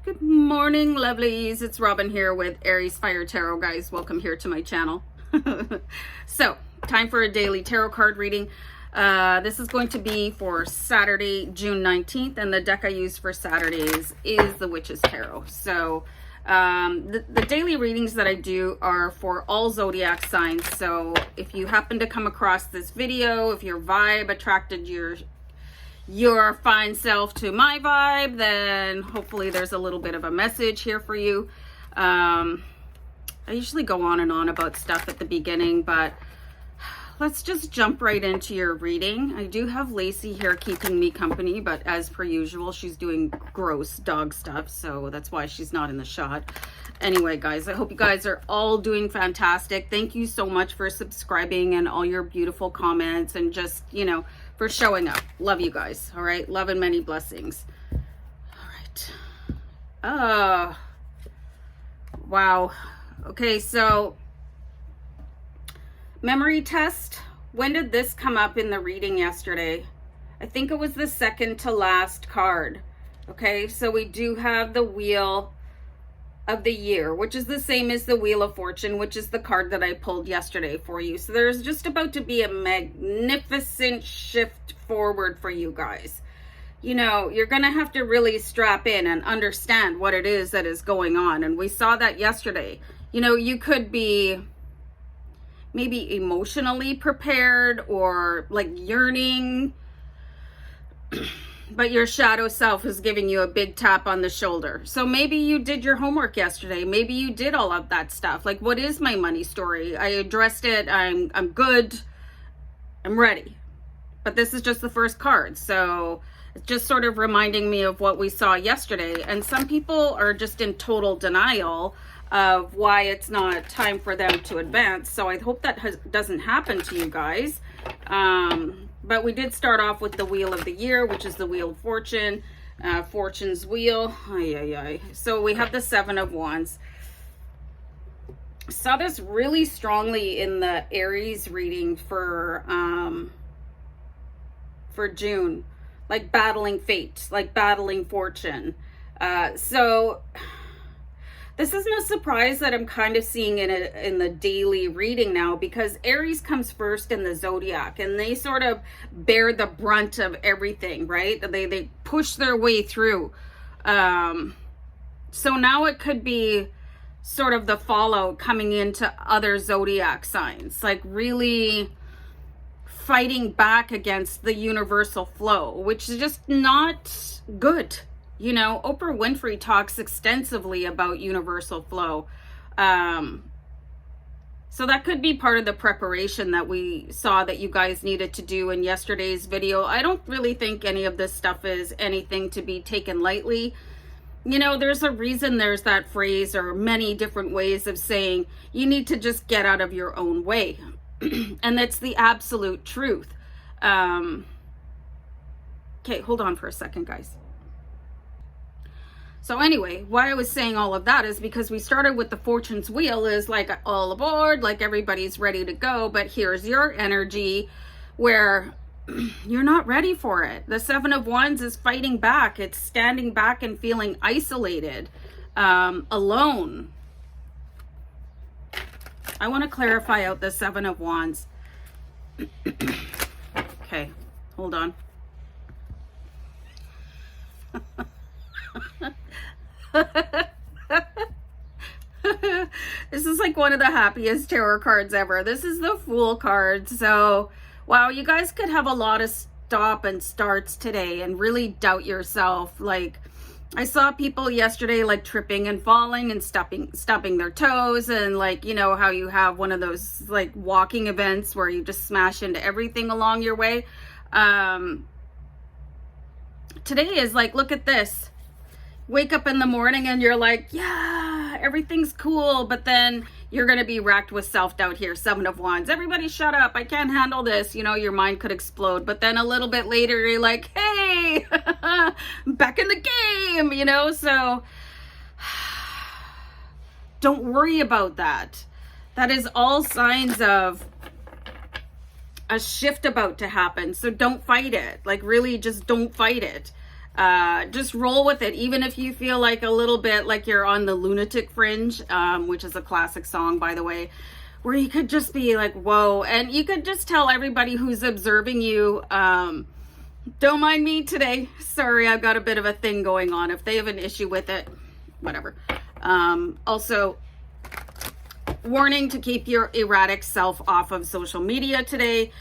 Good morning, lovelies. It's Robin here with AriesFireTarot, guys. Welcome here to my channel. So, time for a daily tarot card reading. This is going to be for Saturday, June 19th, and the deck I use for Saturdays is the Witch's Tarot. So, the daily readings that I do are for all zodiac signs. So, if you happen to come across this video, if your vibe attracted your fine self to my vibe, then hopefully there's a little bit of a message here for you. I usually go on and on about stuff at the beginning, but let's just jump right into your reading. I do have Lacey here keeping me company, but as per usual, she's doing gross dog stuff, so that's why she's not in the shot. Anyway, guys, I hope you guys are all doing fantastic. Thank you so much for subscribing and all your beautiful comments and just, for showing up. Love you guys. All right. Love and many blessings. All right. Wow. Okay. So memory test. When did this come up in the reading yesterday? I think it was the second to last card. Okay. So we do have the Wheel of the Year, which is the same as the Wheel of Fortune, which is the card that I pulled yesterday for you. So there's just about to be a magnificent shift forward for you guys. You're going to have to really strap in and understand what it is that is going on. And we saw that yesterday. You could be maybe emotionally prepared or like yearning, but your shadow self is giving you a big tap on the shoulder. So maybe you did your homework yesterday. Maybe you did all of that stuff. Like, what is my money story? I addressed it. I'm good. I'm ready. But this is just the first card. So it's just sort of reminding me of what we saw yesterday. And some people are just in total denial of why it's not time for them to advance. So I hope that doesn't happen to you guys. But we did start off with the Wheel of the Year, which is the Wheel of Fortune, Fortune's Wheel. So we have the Seven of Wands. Saw this really strongly in the Aries reading for June, like battling fate, like battling fortune. So this isn't a surprise that I'm kind of seeing it in the daily reading now, because Aries comes first in the Zodiac and they sort of bear the brunt of everything, right? They push their way through. So now it could be sort of the fallout coming into other Zodiac signs, like really fighting back against the universal flow, which is just not good. Oprah Winfrey talks extensively about universal flow. So that could be part of the preparation that we saw that you guys needed to do in yesterday's video. I don't really think any of this stuff is anything to be taken lightly. There's a reason there's that phrase, or many different ways of saying you need to just get out of your own way. And that's the absolute truth. Okay, hold on for a second, guys. So anyway, why I was saying all of that is because we started with the Fortune's Wheel is like all aboard, like everybody's ready to go, but here's your energy where you're not ready for it. The Seven of Wands is fighting back. It's standing back and feeling isolated, alone. I want to clarify out the Seven of Wands. Okay, hold on. This is like one of the happiest tarot cards ever. This is the Fool card. So, wow, you guys could have a lot of stop and starts today and really doubt yourself. Like, I saw people yesterday like tripping and falling and stubbing their toes, and like, how you have one of those like walking events where you just smash into everything along your way. Today is like, look at this. Wake up in the morning and you're like, yeah, everything's cool. But then you're going to be racked with self-doubt here. Seven of Wands. Everybody shut up. I can't handle this. Your mind could explode. But then a little bit later, you're like, hey, back in the game, So don't worry about that. That is all signs of a shift about to happen. So don't fight it. Like, really just don't fight it. Just roll with it, even if you feel like a little bit like you're on the lunatic fringe, which is a classic song, by the way, where you could just be like, whoa, and you could just tell everybody who's observing you, don't mind me today. Sorry, I've got a bit of a thing going on. If they have an issue with it, whatever. Also, warning to keep your erratic self off of social media today,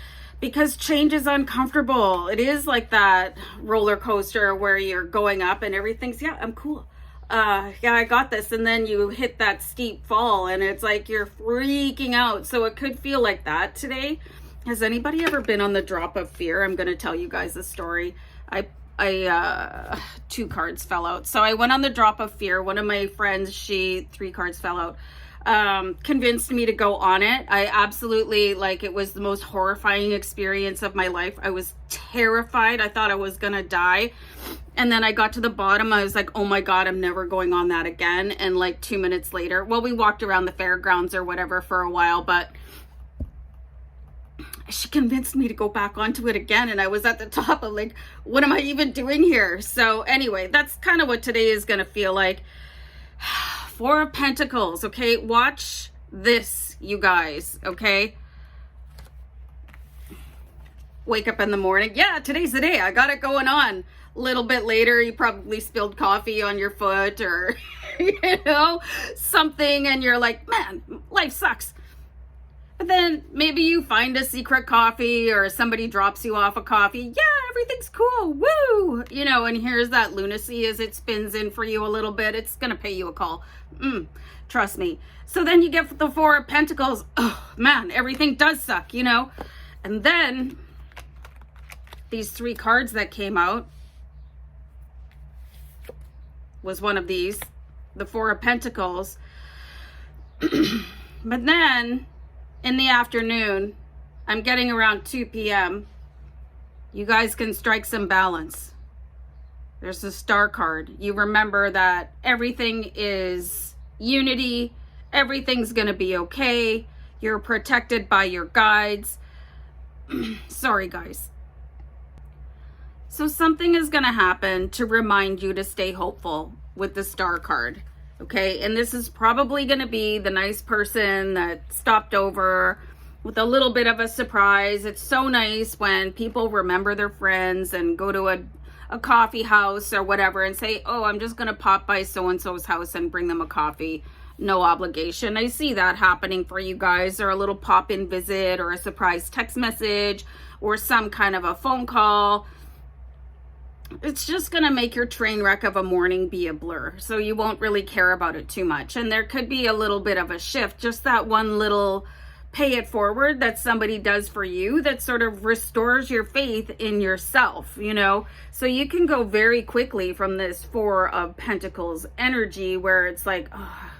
because change is uncomfortable. It is like that roller coaster where you're going up and everything's, yeah, I'm cool. Yeah, I got this. And then you hit that steep fall and it's like you're freaking out. So it could feel like that today. Has anybody ever been on the drop of fear? I'm going to tell you guys a story. I 2 cards fell out. So I went on the drop of fear. One of my friends, 3 cards fell out. Convinced me to go on it. I absolutely, like, it was the most horrifying experience of my life. I was terrified. I thought I was gonna die. And then I got to the bottom. I was like, oh my God, I'm never going on that again. And like 2 minutes later, well, we walked around the fairgrounds or whatever for a while, but she convinced me to go back onto it again. And I was at the top of like, what am I even doing here? So anyway, that's kind of what today is gonna feel like. 4 of Pentacles, okay? Watch this, you guys, okay? Wake up in the morning. Yeah, today's the day. I got it going on. A little bit later, you probably spilled coffee on your foot or, you know, something, and you're like, man, life sucks. But then maybe you find a secret coffee or somebody drops you off a coffee. Yeah, everything's cool. Woo! You know, and here's that lunacy as it spins in for you a little bit. It's going to pay you a call. Trust me. So then you get the 4 of Pentacles. Oh, man, everything does suck, you know. And then these 3 cards that came out was one of these. The 4 of Pentacles. But then in the afternoon, I'm getting around 2 p.m. You guys can strike some balance. There's the Star card. You remember that everything is unity. Everything's going to be okay. You're protected by your guides. Sorry, guys. So something is going to happen to remind you to stay hopeful with the Star card. Okay, and this is probably going to be the nice person that stopped over with a little bit of a surprise. It's so nice when people remember their friends and go to a coffee house or whatever and say, oh, I'm just going to pop by so-and-so's house and bring them a coffee. No obligation. I see that happening for you guys, or a little pop-in visit or a surprise text message or some kind of a phone call. It's just going to make your train wreck of a morning be a blur. So you won't really care about it too much. And there could be a little bit of a shift, just that one little pay it forward that somebody does for you that sort of restores your faith in yourself, you know. So you can go very quickly from this 4 of Pentacles energy where it's like, oh,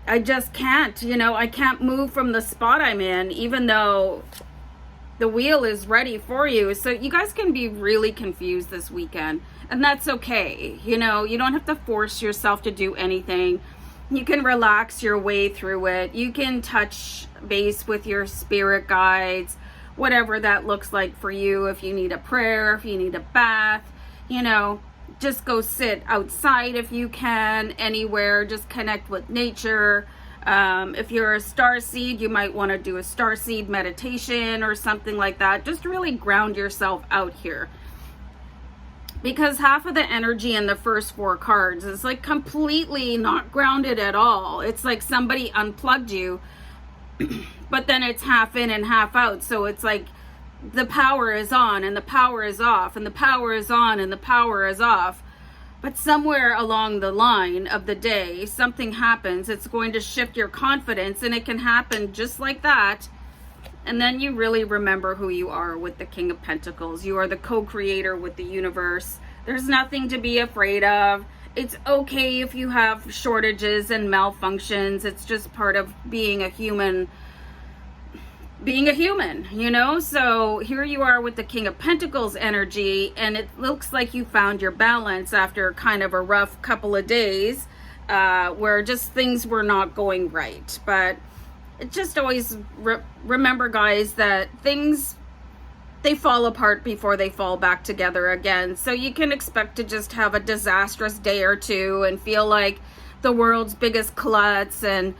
I just can't, you know, I can't move from the spot I'm in, even though the wheel is ready for you. So you guys can be really confused this weekend, and that's okay. You know, you don't have to force yourself to do anything. You can relax your way through it. You can touch base with your spirit guides, whatever that looks like for you. If you need a prayer, if you need a bath, you know, just go sit outside if you can, anywhere. Just connect with nature. If you're a starseed, you might want to do a starseed meditation or something like that. Just really ground yourself out here. Because half of the energy in the first 4 cards is like completely not grounded at all. It's like somebody unplugged you, but then it's half in and half out. So it's like the power is on and the power is off and the power is on and the power is off. But somewhere along the line of the day, something happens. It's going to shift your confidence, and it can happen just like that. And then you really remember who you are with the King of Pentacles. You are the co-creator with the universe. There's nothing to be afraid of. It's okay if you have shortages and malfunctions. It's just part of being a human, you know. So here you are with the King of Pentacles energy, and it looks like you found your balance after kind of a rough couple of days where just things were not going right. But it just always remember, guys, that things they fall apart before they fall back together again. So you can expect to just have a disastrous day or two and feel like the world's biggest klutz and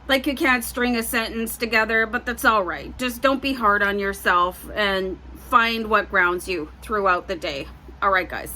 like you can't string a sentence together, but that's all right. Just don't be hard on yourself and find what grounds you throughout the day. All right, guys.